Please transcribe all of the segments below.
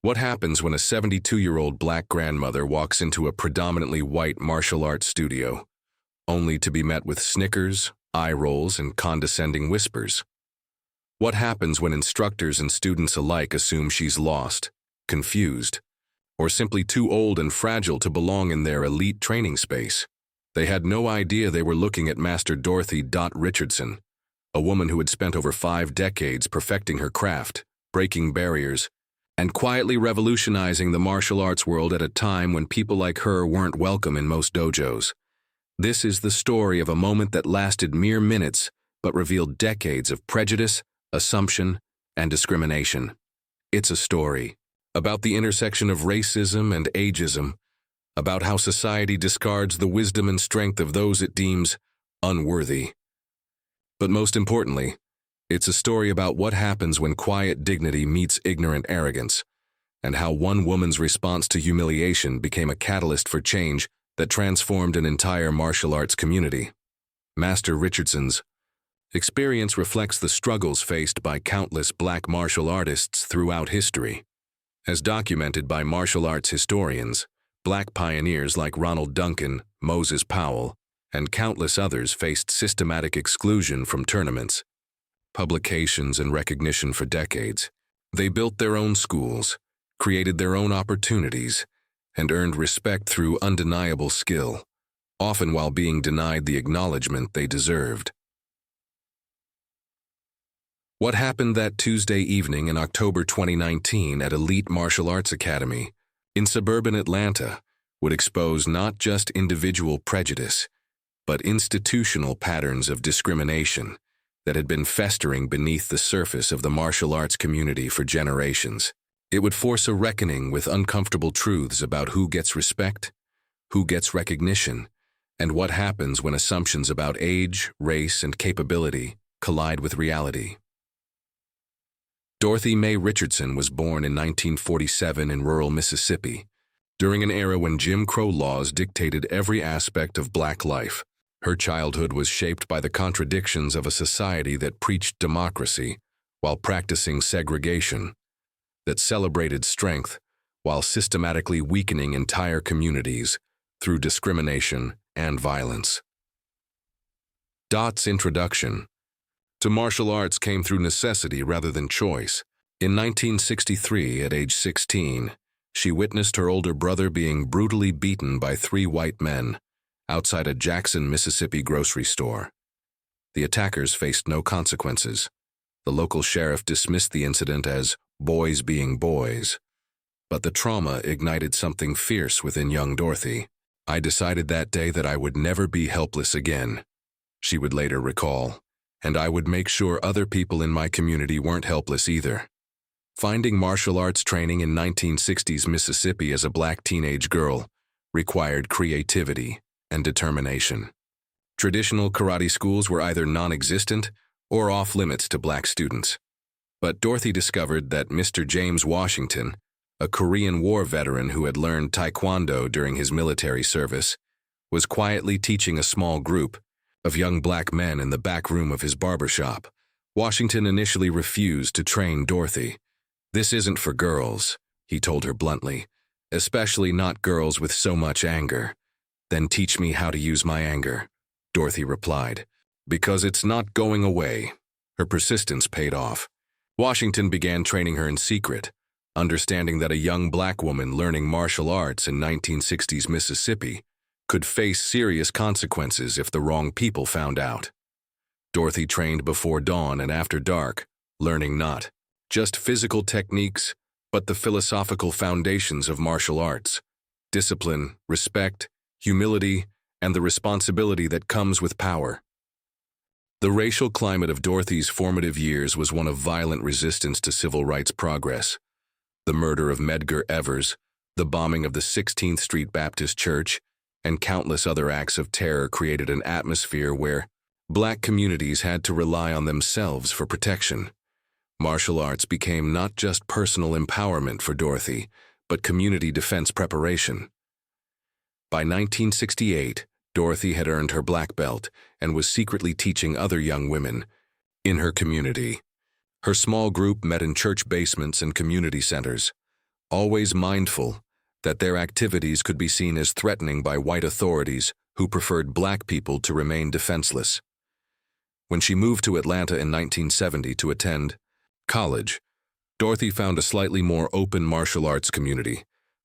What happens when a 72-year-old black grandmother walks into a predominantly white martial arts studio, only to be met with snickers, eye rolls, and condescending whispers? What happens when instructors and students alike assume she's lost, confused, or simply too old and fragile to belong in their elite training space? They had no idea they were looking at Master Dorothy Richardson, a woman who had spent over 5 decades perfecting her craft, breaking barriers, and quietly revolutionizing the martial arts world at a time when people like her weren't welcome in most dojos. This is the story of a moment that lasted mere minutes but revealed decades of prejudice, assumption, and discrimination. It's a story about the intersection of racism and ageism, about how society discards the wisdom and strength of those it deems unworthy. But most importantly, it's a story about what happens when quiet dignity meets ignorant arrogance, and how one woman's response to humiliation became a catalyst for change that transformed an entire martial arts community. Master Richardson's experience reflects the struggles faced by countless black martial artists throughout history. As documented by martial arts historians, black pioneers like Ronald Duncan, Moses Powell, and countless others faced systematic exclusion from tournaments, publications, and recognition for decades. They built their own schools, created their own opportunities, and earned respect through undeniable skill, often while being denied the acknowledgement they deserved. What happened that Tuesday evening in October 2019 at Elite Martial Arts Academy in suburban Atlanta would expose not just individual prejudice, but institutional patterns of discrimination that had been festering beneath the surface of the martial arts community for generations. It would force a reckoning with uncomfortable truths about who gets respect, who gets recognition, and what happens when assumptions about age, race, and capability collide with reality. Dorothy Mae Richardson was born in 1947 in rural Mississippi, during an era when Jim Crow laws dictated every aspect of black life. Her childhood was shaped by the contradictions of a society that preached democracy while practicing segregation, that celebrated strength while systematically weakening entire communities through discrimination and violence. Dot's introduction to martial arts came through necessity rather than choice. In 1963, at age 16, she witnessed her older brother being brutally beaten by 3 white men outside a Jackson, Mississippi grocery store. The attackers faced no consequences. The local sheriff dismissed the incident as boys being boys. But the trauma ignited something fierce within young Dorothy. "I decided that day that I would never be helpless again," she would later recall, "and I would make sure other people in my community weren't helpless either." Finding martial arts training in 1960s Mississippi as a black teenage girl required creativity and determination. Traditional karate schools were either non-existent or off-limits to black students. But Dorothy discovered that Mr. James Washington, a Korean War veteran who had learned Taekwondo during his military service, was quietly teaching a small group of young black men in the back room of his barbershop. Washington initially refused to train Dorothy. "This isn't for girls," he told her bluntly, "especially not girls with so much anger." "Then teach me how to use my anger," Dorothy replied, "because it's not going away." Her persistence paid off. Washington began training her in secret, understanding that a young black woman learning martial arts in 1960s Mississippi could face serious consequences if the wrong people found out. Dorothy trained before dawn and after dark, learning not just physical techniques, but the philosophical foundations of martial arts: discipline, respect, humility, and the responsibility that comes with power. The racial climate of Dorothy's formative years was one of violent resistance to civil rights progress. The murder of Medgar Evers, the bombing of the 16th Street Baptist Church, and countless other acts of terror created an atmosphere where black communities had to rely on themselves for protection. Martial arts became not just personal empowerment for Dorothy, but community defense preparation. By 1968, Dorothy had earned her black belt and was secretly teaching other young women in her community. Her small group met in church basements and community centers, always mindful that their activities could be seen as threatening by white authorities who preferred black people to remain defenseless. When she moved to Atlanta in 1970 to attend college, Dorothy found a slightly more open martial arts community,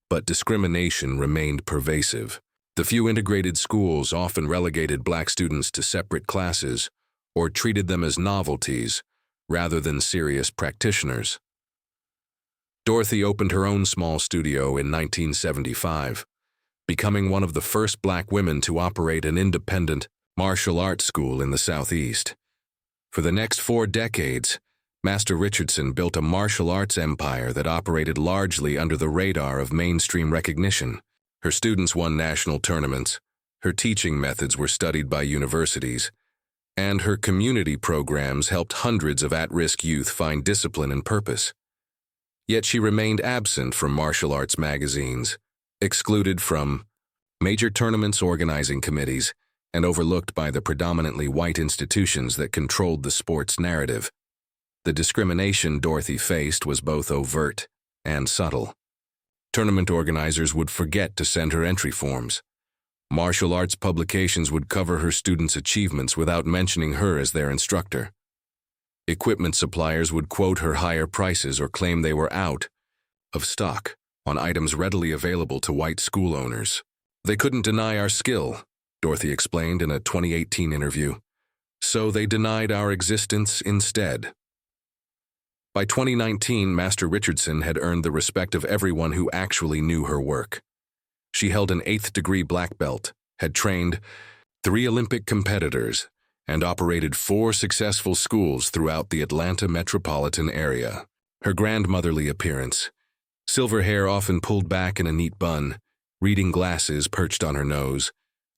but discrimination remained pervasive. The few integrated schools often relegated black students to separate classes or treated them as novelties rather than serious practitioners. Dorothy opened her own small studio in 1975, becoming one of the first black women to operate an independent martial arts school in the Southeast. For the next 4 decades, Master Richardson built a martial arts empire that operated largely under the radar of mainstream recognition. Her students won national tournaments, her teaching methods were studied by universities, and her community programs helped hundreds of at-risk youth find discipline and purpose. Yet she remained absent from martial arts magazines, excluded from major tournaments organizing committees, and overlooked by the predominantly white institutions that controlled the sports narrative. The discrimination Dorothy faced was both overt and subtle. Tournament organizers would forget to send her entry forms. Martial arts publications would cover her students' achievements without mentioning her as their instructor. Equipment suppliers would quote her higher prices or claim they were out of stock on items readily available to white school owners. "They couldn't deny our skill," Dorothy explained in a 2018 interview. "So they denied our existence instead." By 2019, Master Richardson had earned the respect of everyone who actually knew her work. She held an 8th-degree black belt, had trained 3 Olympic competitors, and operated 4 successful schools throughout the Atlanta metropolitan area. Her grandmotherly appearance, silver hair often pulled back in a neat bun, reading glasses perched on her nose,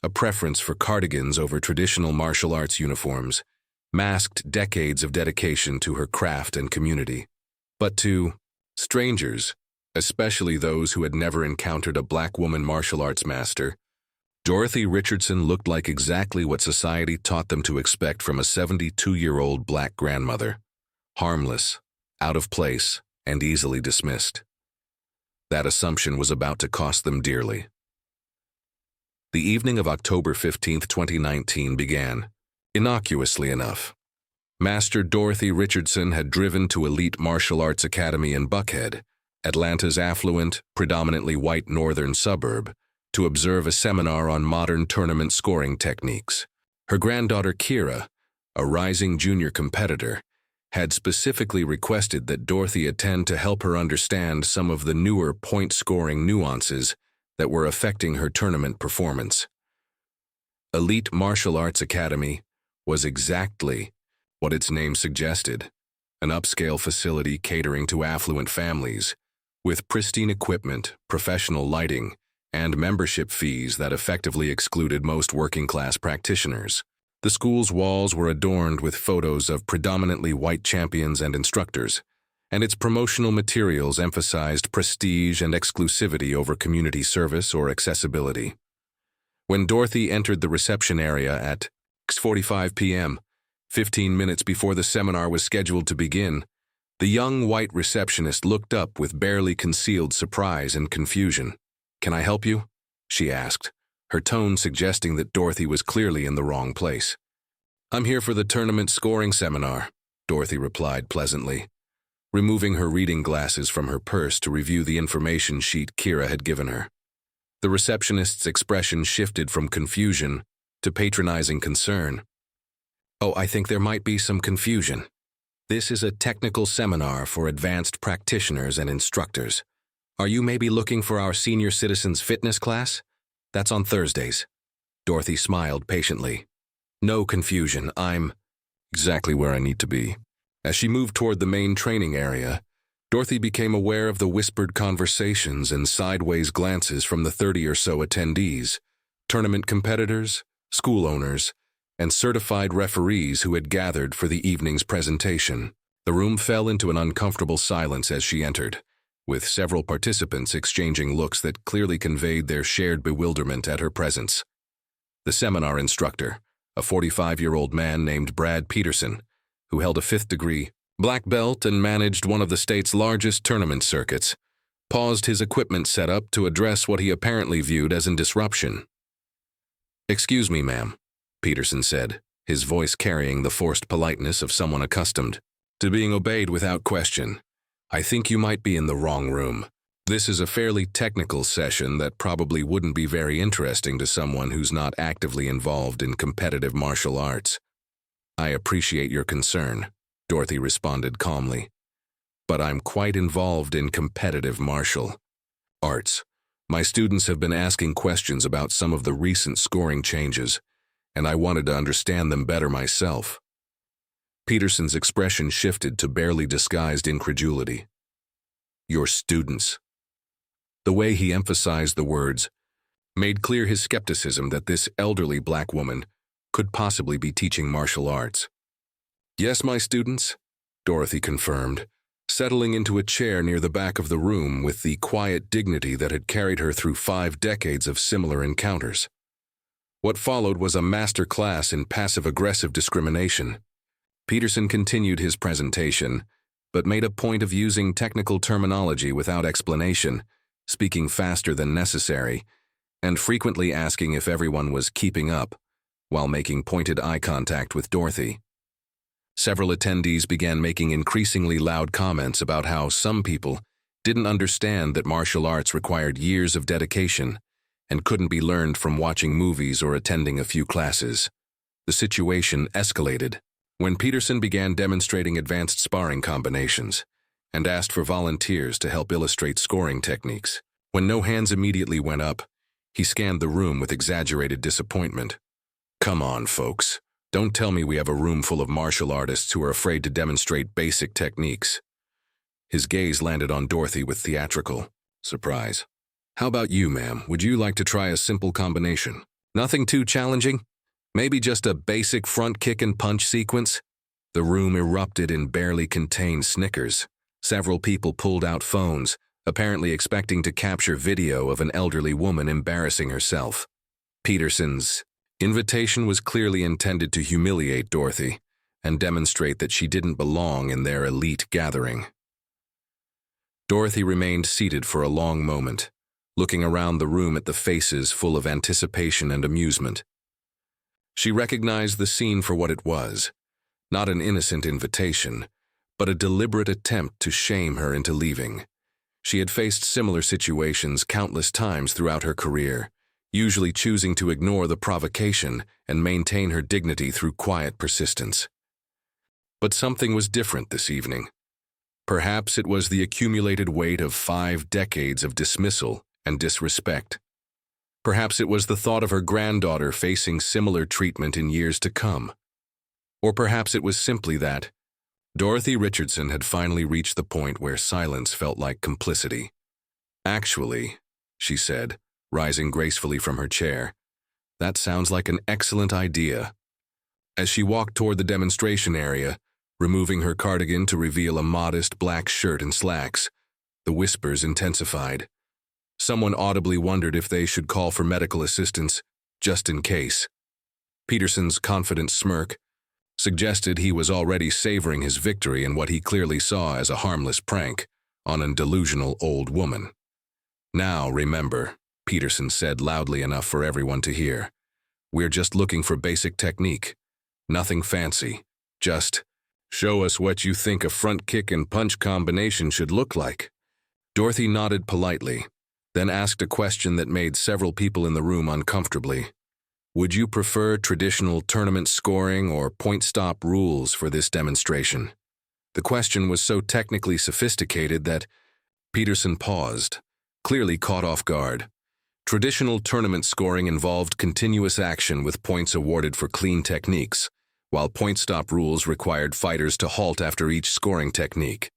a preference for cardigans over traditional martial arts uniforms, masked decades of dedication to her craft and community. But to strangers, especially those who had never encountered a black woman martial arts master, Dorothy Richardson looked like exactly what society taught them to expect from a 72-year-old black grandmother: harmless, out of place, and easily dismissed. That assumption was about to cost them dearly. The evening of October 15, 2019 began, innocuously enough. Master Dorothy Richardson had driven to Elite Martial Arts Academy in Buckhead, Atlanta's affluent, predominantly white northern suburb, to observe a seminar on modern tournament scoring techniques. Her granddaughter Kira, a rising junior competitor, had specifically requested that Dorothy attend to help her understand some of the newer point-scoring nuances that were affecting her tournament performance. Elite Martial Arts Academy was exactly what its name suggested: an upscale facility catering to affluent families, with pristine equipment, professional lighting, and membership fees that effectively excluded most working-class practitioners. The school's walls were adorned with photos of predominantly white champions and instructors, and its promotional materials emphasized prestige and exclusivity over community service or accessibility. When Dorothy entered the reception area at 6:45 p.m., 15 minutes before the seminar was scheduled to begin, the young white receptionist looked up with barely concealed surprise and confusion. "Can I help you?" she asked, her tone suggesting that Dorothy was clearly in the wrong place. "I'm here for the tournament scoring seminar," Dorothy replied pleasantly, removing her reading glasses from her purse to review the information sheet Kira had given her. The receptionist's expression shifted from confusion to patronizing concern. "Oh, I think there might be some confusion. This is a technical seminar for advanced practitioners and instructors. Are you maybe looking for our senior citizens fitness class? That's on Thursdays." Dorothy smiled patiently. "No confusion, I'm exactly where I need to be." As she moved toward the main training area, Dorothy became aware of the whispered conversations and sideways glances from the 30 or so attendees, tournament competitors, school owners, and certified referees who had gathered for the evening's presentation. The room fell into an uncomfortable silence as she entered, with several participants exchanging looks that clearly conveyed their shared bewilderment at her presence. The seminar instructor, a 45-year-old man named Brad Peterson, who held a 5th-degree black belt and managed one of the state's largest tournament circuits, paused his equipment setup to address what he apparently viewed as a disruption. "Excuse me, ma'am," Peterson said, his voice carrying the forced politeness of someone accustomed to being obeyed without question. "I think you might be in the wrong room. This is a fairly technical session that probably wouldn't be very interesting to someone who's not actively involved in competitive martial arts." "I appreciate your concern," Dorothy responded calmly. "But I'm quite involved in competitive martial arts. My students have been asking questions about some of the recent scoring changes, and I wanted to understand them better myself." Peterson's expression shifted to barely disguised incredulity. "Your students?" The way he emphasized the words made clear his skepticism that this elderly black woman could possibly be teaching martial arts. "Yes, my students," Dorothy confirmed, settling into a chair near the back of the room with the quiet dignity that had carried her through 5 decades of similar encounters. What followed was a master class in passive-aggressive discrimination. Peterson continued his presentation, but made a point of using technical terminology without explanation, speaking faster than necessary, and frequently asking if everyone was keeping up, while making pointed eye contact with Dorothy. Several attendees began making increasingly loud comments about how some people didn't understand that martial arts required years of dedication and couldn't be learned from watching movies or attending a few classes. The situation escalated when Peterson began demonstrating advanced sparring combinations and asked for volunteers to help illustrate scoring techniques. When no hands immediately went up, he scanned the room with exaggerated disappointment. "Come on, folks. Don't tell me we have a room full of martial artists who are afraid to demonstrate basic techniques." His gaze landed on Dorothy with theatrical surprise. "How about you, ma'am? Would you like to try a simple combination? Nothing too challenging? Maybe just a basic front kick and punch sequence?" The room erupted in barely contained snickers. Several people pulled out phones, apparently expecting to capture video of an elderly woman embarrassing herself. Peterson's invitation was clearly intended to humiliate Dorothy and demonstrate that she didn't belong in their elite gathering. Dorothy remained seated for a long moment, looking around the room at the faces full of anticipation and amusement. She recognized the scene for what it was, not an innocent invitation, but a deliberate attempt to shame her into leaving. She had faced similar situations countless times throughout her career, usually choosing to ignore the provocation and maintain her dignity through quiet persistence. But something was different this evening. Perhaps it was the accumulated weight of 5 decades of dismissal and disrespect. Perhaps it was the thought of her granddaughter facing similar treatment in years to come. Or perhaps it was simply that Dorothy Richardson had finally reached the point where silence felt like complicity. "Actually," she said, rising gracefully from her chair, "that sounds like an excellent idea." As she walked toward the demonstration area, removing her cardigan to reveal a modest black shirt and slacks, the whispers intensified. Someone audibly wondered if they should call for medical assistance, just in case. Peterson's confident smirk suggested he was already savoring his victory in what he clearly saw as a harmless prank on a delusional old woman. "Now, remember," Peterson said loudly enough for everyone to hear, "we're just looking for basic technique. Nothing fancy. Just show us what you think a front kick and punch combination should look like." Dorothy nodded politely, then asked a question that made several people in the room uncomfortably. "Would you prefer traditional tournament scoring or point-stop rules for this demonstration?" The question was so technically sophisticated that Peterson paused, clearly caught off guard. Traditional tournament scoring involved continuous action with points awarded for clean techniques, while point-stop rules required fighters to halt after each scoring technique.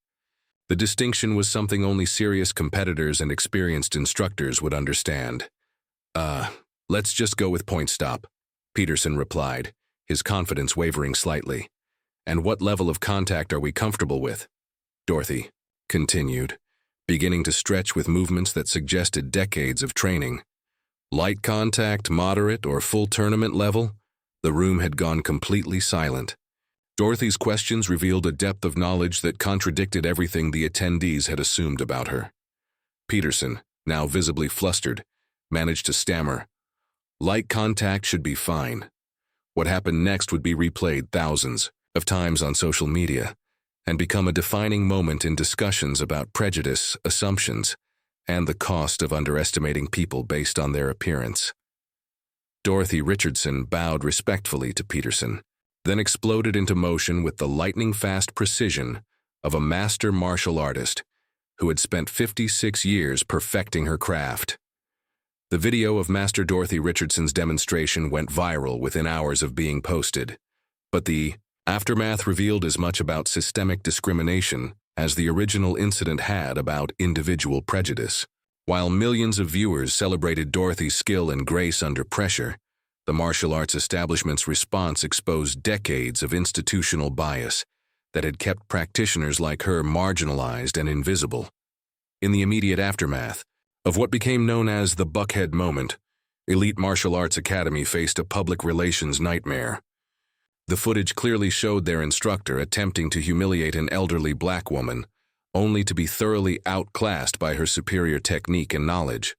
The distinction was something only serious competitors and experienced instructors would understand. Let's just go with point stop," Peterson replied, his confidence wavering slightly. "And what level of contact are we comfortable with?" Dorothy continued, beginning to stretch with movements that suggested decades of training. "Light contact, moderate, or full tournament level?" The room had gone completely silent. Dorothy's questions revealed a depth of knowledge that contradicted everything the attendees had assumed about her. Peterson, now visibly flustered, managed to stammer, "Light contact should be fine." What happened next would be replayed thousands of times on social media and become a defining moment in discussions about prejudice, assumptions, and the cost of underestimating people based on their appearance. Dorothy Richardson bowed respectfully to Peterson, then exploded into motion with the lightning-fast precision of a master martial artist who had spent 56 years perfecting her craft. The video of Master Dorothy Richardson's demonstration went viral within hours of being posted, but the aftermath revealed as much about systemic discrimination as the original incident had about individual prejudice. While millions of viewers celebrated Dorothy's skill and grace under pressure, the martial arts establishment's response exposed decades of institutional bias that had kept practitioners like her marginalized and invisible. In the immediate aftermath of what became known as the Buckhead moment, Elite Martial Arts Academy faced a public relations nightmare. The footage clearly showed their instructor attempting to humiliate an elderly black woman, only to be thoroughly outclassed by her superior technique and knowledge.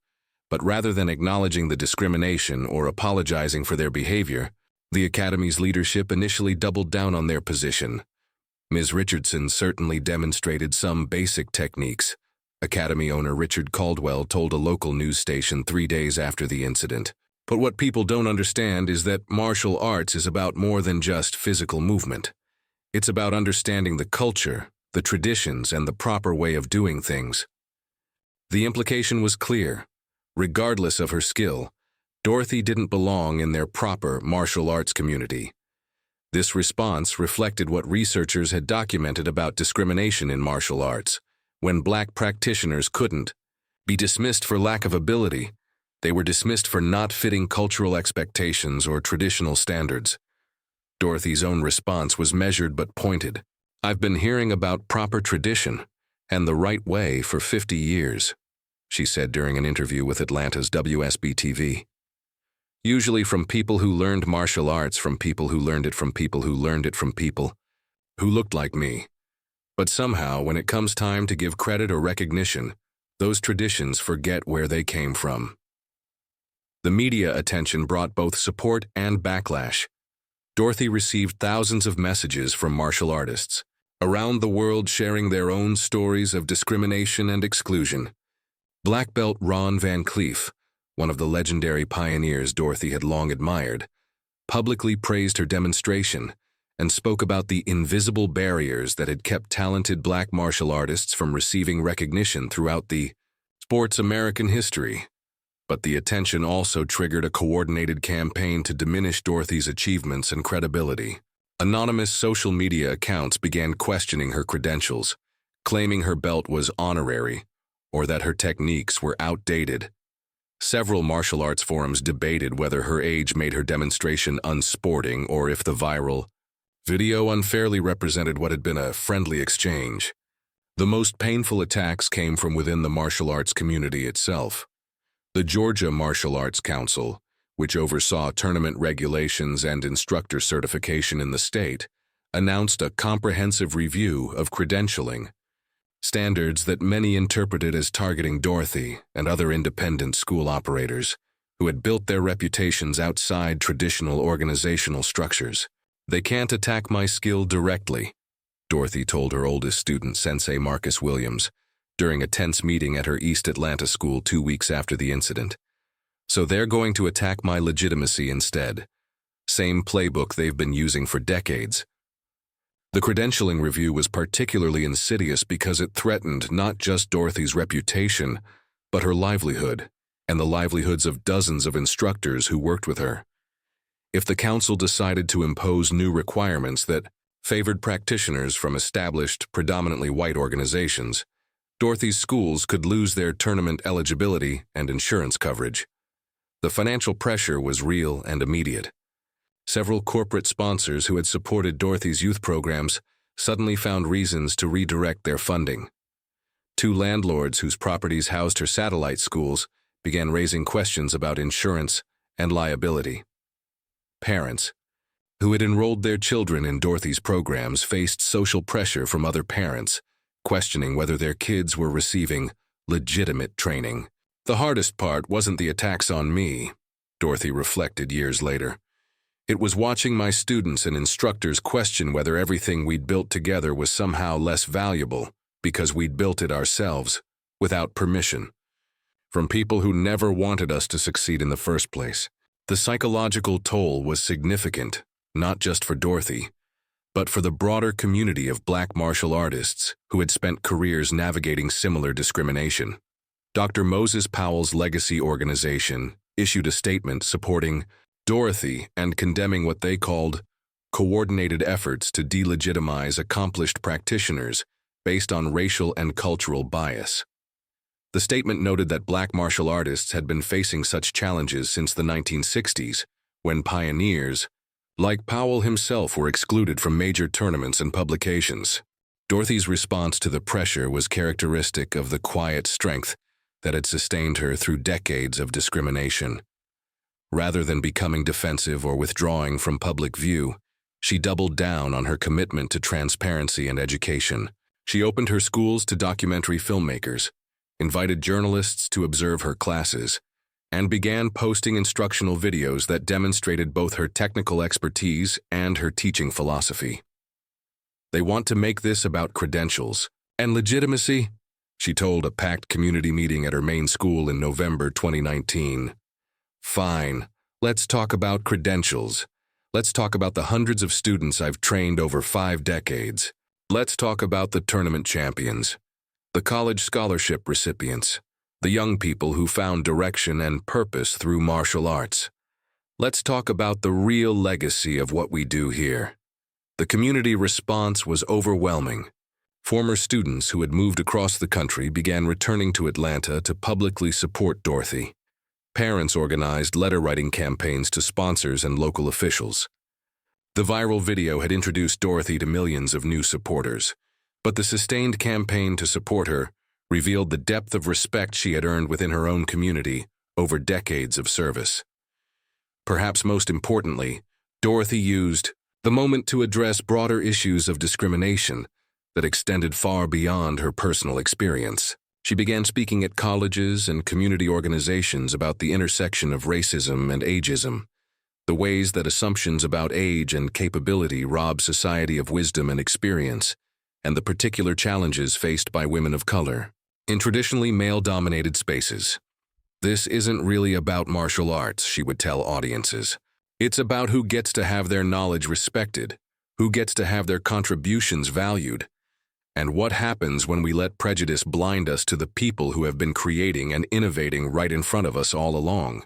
But rather than acknowledging the discrimination or apologizing for their behavior, the Academy's leadership initially doubled down on their position. Ms. Richardson certainly demonstrated some basic techniques, Academy owner Richard Caldwell told a local news station 3 days after the incident. But what people don't understand is that martial arts is about more than just physical movement. It's about understanding the culture, the traditions, and the proper way of doing things. The implication was clear. Regardless of her skill, Dorothy didn't belong in their proper martial arts community. This response reflected what researchers had documented about discrimination in martial arts. When black practitioners couldn't be dismissed for lack of ability, they were dismissed for not fitting cultural expectations or traditional standards. Dorothy's own response was measured but pointed. "I've been hearing about proper tradition and the right way for 50 years, she said during an interview with Atlanta's WSB-TV. "Usually from people who learned martial arts, from people who learned it from people who learned it from people who looked like me. But somehow, when it comes time to give credit or recognition, those traditions forget where they came from." The media attention brought both support and backlash. Dorothy received thousands of messages from martial artists around the world sharing their own stories of discrimination and exclusion. Black belt Ron Van Cleef, one of the legendary pioneers Dorothy had long admired, publicly praised her demonstration and spoke about the invisible barriers that had kept talented black martial artists from receiving recognition throughout the sport's American history. But the attention also triggered a coordinated campaign to diminish Dorothy's achievements and credibility. Anonymous social media accounts began questioning her credentials, claiming her belt was honorary or that her techniques were outdated. Several martial arts forums debated whether her age made her demonstration unsporting or if the viral video unfairly represented what had been a friendly exchange. The most painful attacks came from within the martial arts community itself. The Georgia Martial Arts Council, which oversaw tournament regulations and instructor certification in the state, announced a comprehensive review of credentialing, standards that many interpreted as targeting Dorothy and other independent school operators who had built their reputations outside traditional organizational structures. "They can't attack my skill directly," Dorothy told her oldest student, Sensei Marcus Williams, during a tense meeting at her East Atlanta school 2 weeks after the incident. "So they're going to attack my legitimacy instead. Same playbook they've been using for decades." The credentialing review was particularly insidious because it threatened not just Dorothy's reputation, but her livelihood and the livelihoods of dozens of instructors who worked with her. If the council decided to impose new requirements that favored practitioners from established, predominantly white organizations, Dorothy's schools could lose their tournament eligibility and insurance coverage. The financial pressure was real and immediate. Several corporate sponsors who had supported Dorothy's youth programs suddenly found reasons to redirect their funding. 2 landlords whose properties housed her satellite schools began raising questions about insurance and liability. Parents who had enrolled their children in Dorothy's programs faced social pressure from other parents, questioning whether their kids were receiving legitimate training. The hardest part wasn't the attacks on me, Dorothy reflected years later. It was watching my students and instructors question whether everything we'd built together was somehow less valuable because we'd built it ourselves, without permission, from people who never wanted us to succeed in the first place. The psychological toll was significant, not just for Dorothy, but for the broader community of Black martial artists who had spent careers navigating similar discrimination. Dr. Moses Powell's legacy organization issued a statement supporting Dorothy and condemning what they called coordinated efforts to delegitimize accomplished practitioners based on racial and cultural bias. The statement noted that Black martial artists had been facing such challenges since the 1960s, when pioneers, like Powell himself, were excluded from major tournaments and publications. Dorothy's response to the pressure was characteristic of the quiet strength that had sustained her through decades of discrimination. Rather than becoming defensive or withdrawing from public view, she doubled down on her commitment to transparency and education. She opened her schools to documentary filmmakers, invited journalists to observe her classes, and began posting instructional videos that demonstrated both her technical expertise and her teaching philosophy. "They want to make this about credentials and legitimacy," she told a packed community meeting at her main school in November 2019. "Fine, let's talk about credentials. Let's talk about the hundreds of students I've trained over 5 decades. Let's talk about the tournament champions, the college scholarship recipients, the young people who found direction and purpose through martial arts. Let's talk about the real legacy of what we do here." The community response was overwhelming. Former students who had moved across the country began returning to Atlanta to publicly support Dorothy. Parents organized letter-writing campaigns to sponsors and local officials. The viral video had introduced Dorothy to millions of new supporters, but the sustained campaign to support her revealed the depth of respect she had earned within her own community over decades of service. Perhaps most importantly, Dorothy used the moment to address broader issues of discrimination that extended far beyond her personal experience. She began speaking at colleges and community organizations about the intersection of racism and ageism, the ways that assumptions about age and capability rob society of wisdom and experience, and the particular challenges faced by women of color in traditionally male-dominated spaces. "This isn't really about martial arts," she would tell audiences. "It's about who gets to have their knowledge respected, who gets to have their contributions valued, and what happens when we let prejudice blind us to the people who have been creating and innovating right in front of us all along."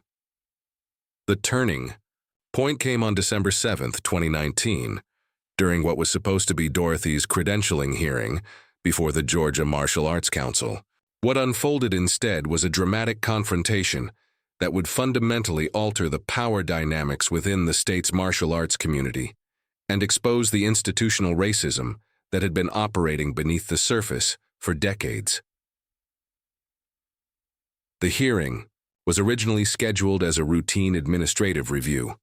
The turning point came on December 7, 2019, during what was supposed to be Dorothy's credentialing hearing before the Georgia Martial Arts Council. What unfolded instead was a dramatic confrontation that would fundamentally alter the power dynamics within the state's martial arts community and expose the institutional racism that had been operating beneath the surface for decades. The hearing was originally scheduled as a routine administrative review,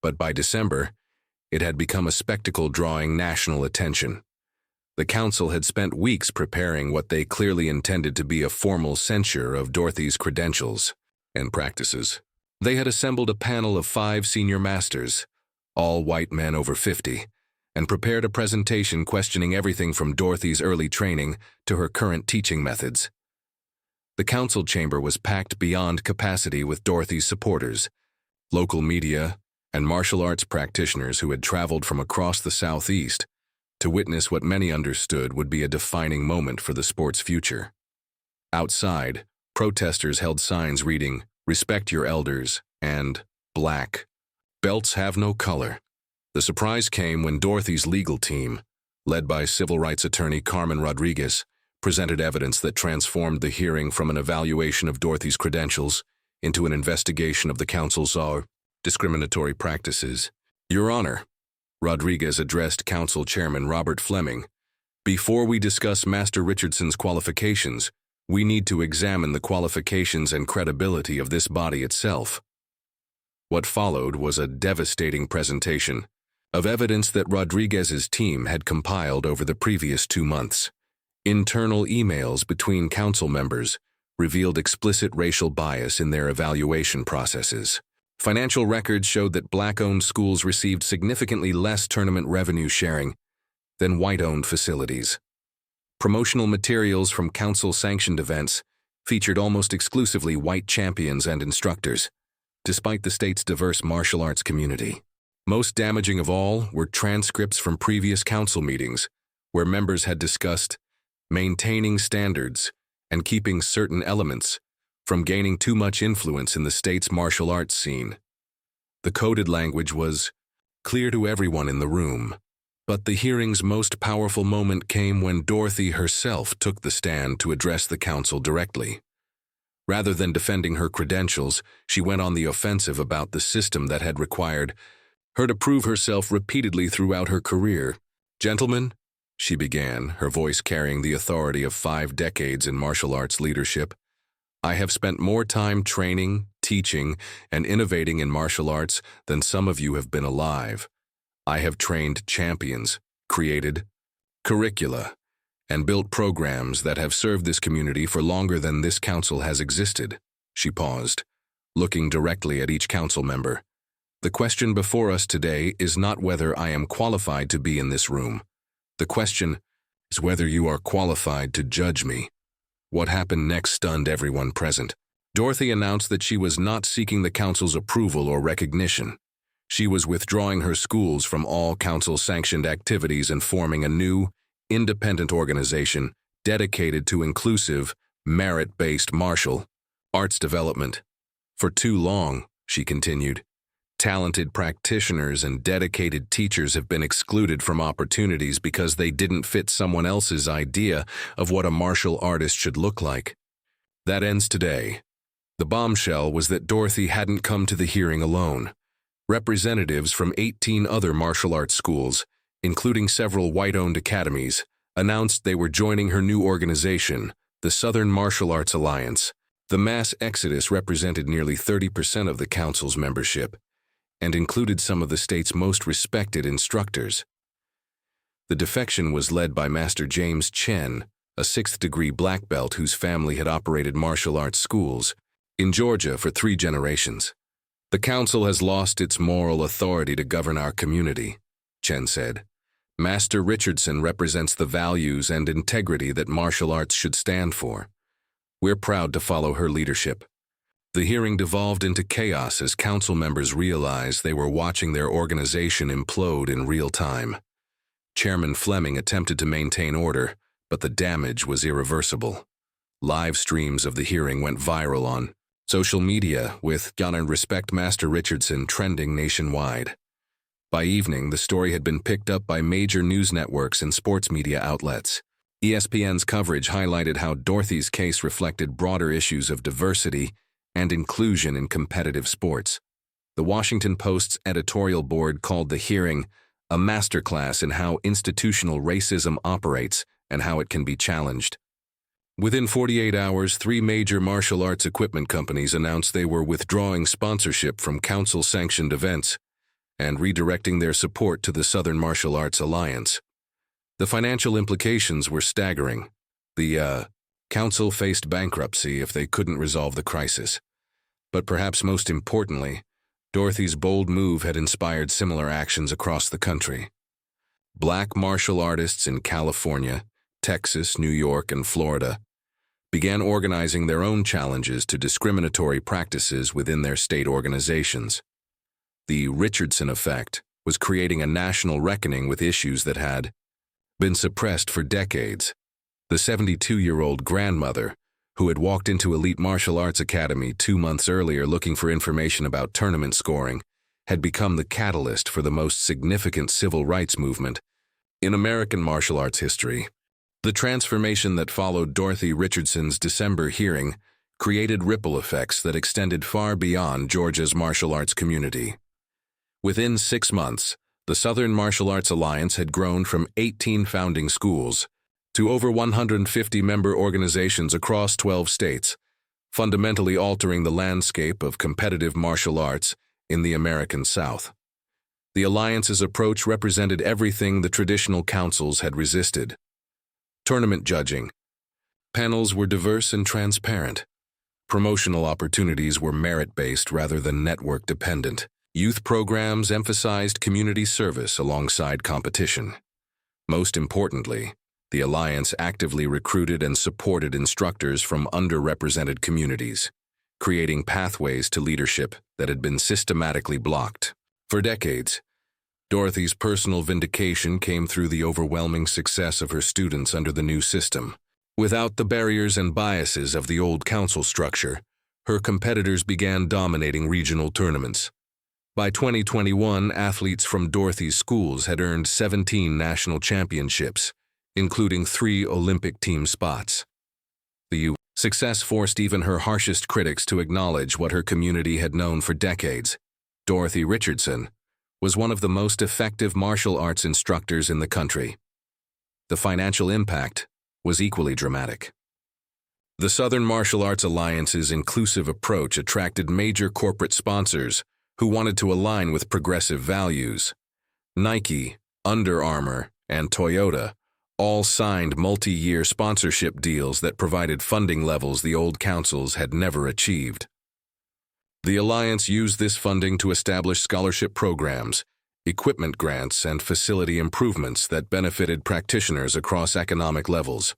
but by December, it had become a spectacle drawing national attention. The council had spent weeks preparing what they clearly intended to be a formal censure of Dorothy's credentials and practices. They had assembled a panel of 5 senior masters, all white men over 50, and prepared a presentation questioning everything from Dorothy's early training to her current teaching methods. The council chamber was packed beyond capacity with Dorothy's supporters, local media, and martial arts practitioners who had traveled from across the Southeast to witness what many understood would be a defining moment for the sport's future. Outside, protesters held signs reading, "Respect your elders," and "Black belts have no color." The surprise came when Dorothy's legal team, led by civil rights attorney Carmen Rodriguez, presented evidence that transformed the hearing from an evaluation of Dorothy's credentials into an investigation of the council's discriminatory practices. "Your Honor," Rodriguez addressed Council Chairman Robert Fleming, "before we discuss Master Richardson's qualifications, we need to examine the qualifications and credibility of this body itself." What followed was a devastating presentation of evidence that Rodriguez's team had compiled over the previous 2 months. Internal emails between council members revealed explicit racial bias in their evaluation processes. Financial records showed that black-owned schools received significantly less tournament revenue sharing than white-owned facilities. Promotional materials from council-sanctioned events featured almost exclusively white champions and instructors, despite the state's diverse martial arts community. Most damaging of all were transcripts from previous council meetings, where members had discussed maintaining standards and keeping certain elements from gaining too much influence in the state's martial arts scene. The coded language was clear to everyone in the room, but the hearing's most powerful moment came when Dorothy herself took the stand to address the council directly. Rather than defending her credentials, she went on the offensive about the system that had required her to prove herself repeatedly throughout her career. "Gentlemen," she began, her voice carrying the authority of 5 decades in martial arts leadership, "I have spent more time training, teaching, and innovating in martial arts than some of you have been alive. I have trained champions, created curricula, and built programs that have served this community for longer than this council has existed." She paused, looking directly at each council member. "The question before us today is not whether I am qualified to be in this room. The question is whether you are qualified to judge me." What happened next stunned everyone present. Dorothy announced that she was not seeking the council's approval or recognition. She was withdrawing her schools from all council-sanctioned activities and forming a new, independent organization dedicated to inclusive, merit-based martial arts development. "For too long," she continued, "talented practitioners and dedicated teachers have been excluded from opportunities because they didn't fit someone else's idea of what a martial artist should look like. That ends today." The bombshell was that Dorothy hadn't come to the hearing alone. Representatives from 18 other martial arts schools, including several white-owned academies, announced they were joining her new organization, the Southern Martial Arts Alliance. The mass exodus represented nearly 30% of the council's membership, and included some of the state's most respected instructors. The defection was led by Master James Chen, a 6th-degree black belt whose family had operated martial arts schools in Georgia for 3 generations. "The council has lost its moral authority to govern our community," Chen said. "Master Richardson represents the values and integrity that martial arts should stand for. We're proud to follow her leadership." The hearing devolved into chaos as council members realized they were watching their organization implode in real time. Chairman Fleming attempted to maintain order, but the damage was irreversible. Live streams of the hearing went viral on social media, with "Honor and Respect Master Richardson" trending nationwide. By evening, the story had been picked up by major news networks and sports media outlets. ESPN's coverage highlighted how Dorothy's case reflected broader issues of diversity and inclusion in competitive sports. The Washington Post's editorial board called the hearing a masterclass in how institutional racism operates and how it can be challenged. Within 48 hours, 3 major martial arts equipment companies announced they were withdrawing sponsorship from council-sanctioned events and redirecting their support to the Southern Martial Arts Alliance. The financial implications were staggering. The council faced bankruptcy if they couldn't resolve the crisis. But perhaps most importantly, Dorothy's bold move had inspired similar actions across the country. Black martial artists in California, Texas, New York, and Florida began organizing their own challenges to discriminatory practices within their state organizations. The Richardson effect was creating a national reckoning with issues that had been suppressed for decades. The 72-year-old grandmother, who had walked into Elite Martial Arts Academy 2 months earlier looking for information about tournament scoring, had become the catalyst for the most significant civil rights movement in American martial arts history. The transformation that followed Dorothy Richardson's December hearing created ripple effects that extended far beyond Georgia's martial arts community. Within 6 months, the Southern Martial Arts Alliance had grown from 18 founding schools to over 150 member organizations across 12 states, fundamentally altering the landscape of competitive martial arts in the American South. The Alliance's approach represented everything the traditional councils had resisted. Tournament judging, Panels were diverse and transparent. Promotional opportunities were merit-based rather than network-dependent. Youth programs emphasized community service alongside competition. Most importantly, the Alliance actively recruited and supported instructors from underrepresented communities, creating pathways to leadership that had been systematically blocked. For decades, Dorothy's personal vindication came through the overwhelming success of her students under the new system. Without the barriers and biases of the old council structure, her competitors began dominating regional tournaments. By 2021, athletes from Dorothy's schools had earned 17 national championships, including 3 Olympic team spots. The success forced even her harshest critics to acknowledge what her community had known for decades. Dorothy Richardson was one of the most effective martial arts instructors in the country. The financial impact was equally dramatic. The Southern Martial Arts Alliance's inclusive approach attracted major corporate sponsors who wanted to align with progressive values. Nike, Under Armour, and Toyota all signed multi-year sponsorship deals that provided funding levels the old councils had never achieved. The Alliance used this funding to establish scholarship programs, equipment grants, and facility improvements that benefited practitioners across economic levels.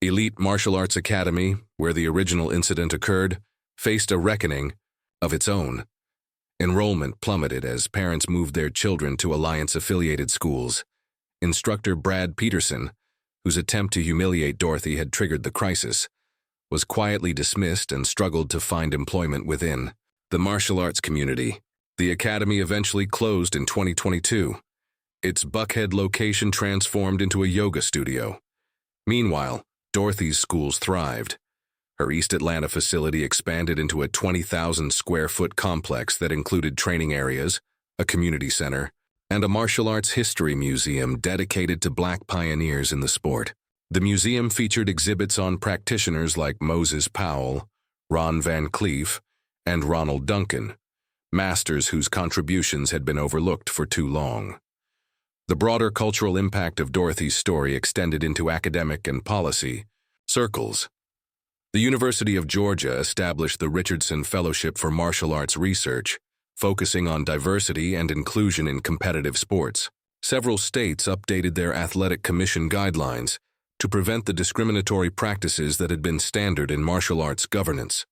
Elite Martial Arts Academy, where the original incident occurred, faced a reckoning of its own. Enrollment plummeted as parents moved their children to Alliance-affiliated schools. Instructor Brad Peterson, whose attempt to humiliate Dorothy had triggered the crisis, was quietly dismissed and struggled to find employment within the martial arts community. The academy eventually closed in 2022. Its Buckhead location transformed into a yoga studio. Meanwhile, Dorothy's schools thrived. Her East Atlanta facility expanded into a 20,000-square-foot complex that included training areas, a community center, and a martial arts history museum dedicated to Black pioneers in the sport. The museum featured exhibits on practitioners like Moses Powell, Ron Van Cleef, and Ronald Duncan, masters whose contributions had been overlooked for too long. The broader cultural impact of Dorothy's story extended into academic and policy circles. The University of Georgia established the Richardson Fellowship for Martial Arts Research, focusing on diversity and inclusion in competitive sports. Several states updated their athletic commission guidelines to prevent the discriminatory practices that had been standard in martial arts governance.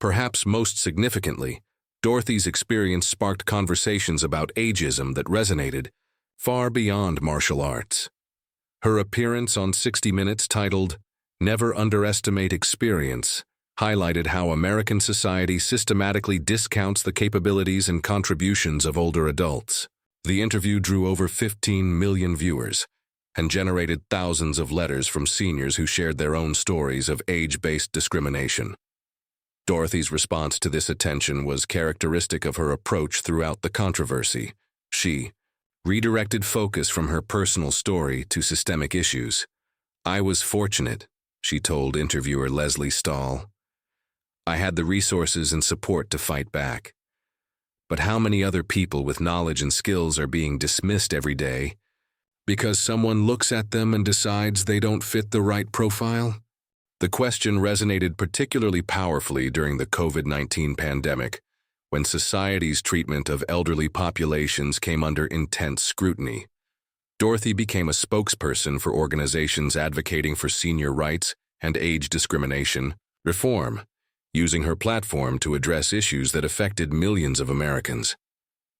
Perhaps most significantly, Dorothy's experience sparked conversations about ageism that resonated far beyond martial arts. Her appearance on 60 Minutes, titled "Never Underestimate Experience," highlighted how American society systematically discounts the capabilities and contributions of older adults. The interview drew over 15 million viewers and generated thousands of letters from seniors who shared their own stories of age-based discrimination. Dorothy's response to this attention was characteristic of her approach throughout the controversy. She redirected focus from her personal story to systemic issues. "I was fortunate," she told interviewer Leslie Stahl. "I had the resources and support to fight back. But how many other people with knowledge and skills are being dismissed every day because someone looks at them and decides they don't fit the right profile?" The question resonated particularly powerfully during the COVID-19 pandemic, when society's treatment of elderly populations came under intense scrutiny. Dorothy became a spokesperson for organizations advocating for senior rights and age discrimination reform, using her platform to address issues that affected millions of Americans.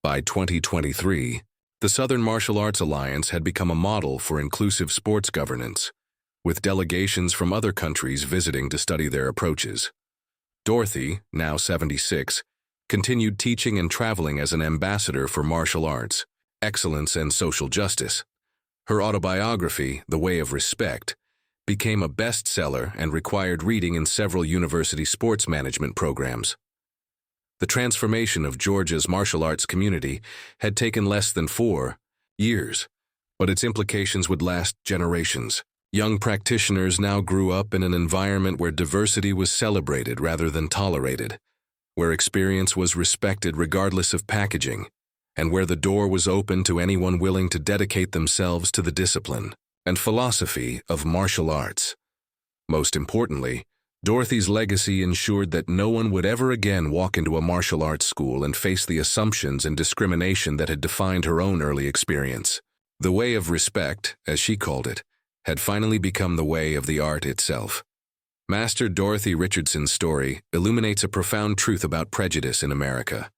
By 2023, the Southern Martial Arts Alliance had become a model for inclusive sports governance, with delegations from other countries visiting to study their approaches. Dorothy, now 76, continued teaching and traveling as an ambassador for martial arts, excellence, and social justice. Her autobiography, The Way of Respect, became a bestseller and required reading in several university sports management programs. The transformation of Georgia's martial arts community had taken less than 4 years, but its implications would last generations. Young practitioners now grew up in an environment where diversity was celebrated rather than tolerated, where experience was respected regardless of packaging, and where the door was open to anyone willing to dedicate themselves to the discipline and philosophy of martial arts. Most importantly, Dorothy's legacy ensured that no one would ever again walk into a martial arts school and face the assumptions and discrimination that had defined her own early experience. The way of respect, as she called it, had finally become the way of the art itself. Master Dorothy Richardson's story illuminates a profound truth about prejudice in America.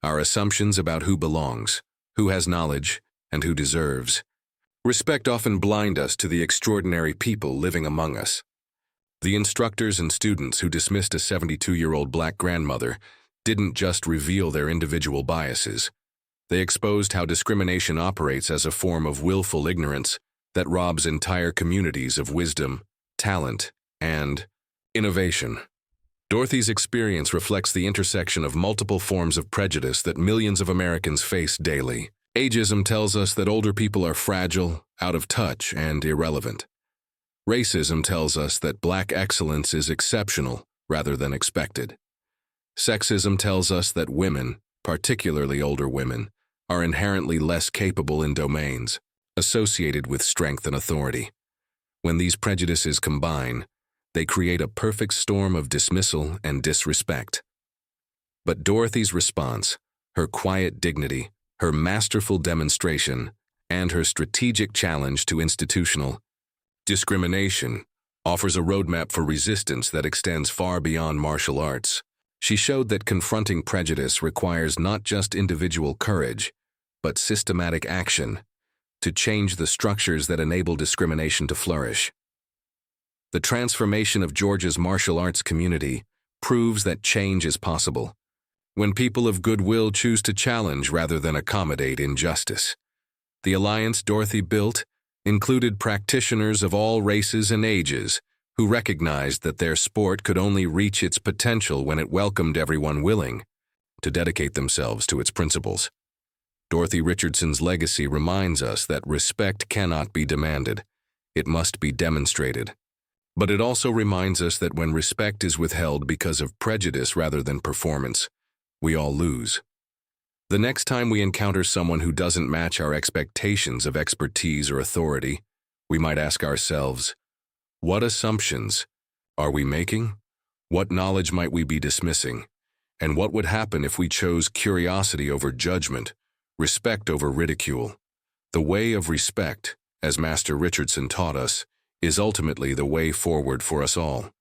Our assumptions about who belongs, who has knowledge, and who deserves. Respect often blind us to the extraordinary people living among us. The instructors and students who dismissed a 72-year-old black grandmother didn't just reveal their individual biases. They exposed how discrimination operates as a form of willful ignorance that robs entire communities of wisdom, talent, and innovation. Dorothy's experience reflects the intersection of multiple forms of prejudice that millions of Americans face daily. Ageism tells us that older people are fragile, out of touch, and irrelevant. Racism tells us that black excellence is exceptional rather than expected. Sexism tells us that women, particularly older women, are inherently less capable in domains associated with strength and authority. When these prejudices combine, they create a perfect storm of dismissal and disrespect. But Dorothy's response, her quiet dignity, her masterful demonstration, and her strategic challenge to institutional discrimination offers a roadmap for resistance that extends far beyond martial arts. She showed that confronting prejudice requires not just individual courage, but systematic action to change the structures that enable discrimination to flourish. The transformation of Georgia's martial arts community proves that change is possible when people of goodwill choose to challenge rather than accommodate injustice. The alliance Dorothy built included practitioners of all races and ages who recognized that their sport could only reach its potential when it welcomed everyone willing to dedicate themselves to its principles. Dorothy Richardson's legacy reminds us that respect cannot be demanded, it must be demonstrated. But it also reminds us that when respect is withheld because of prejudice rather than performance, we all lose. The next time we encounter someone who doesn't match our expectations of expertise or authority, we might ask ourselves, what assumptions are we making? What knowledge might we be dismissing? And what would happen if we chose curiosity over judgment, respect over ridicule? The way of respect, as Master Richardson taught us, is ultimately the way forward for us all.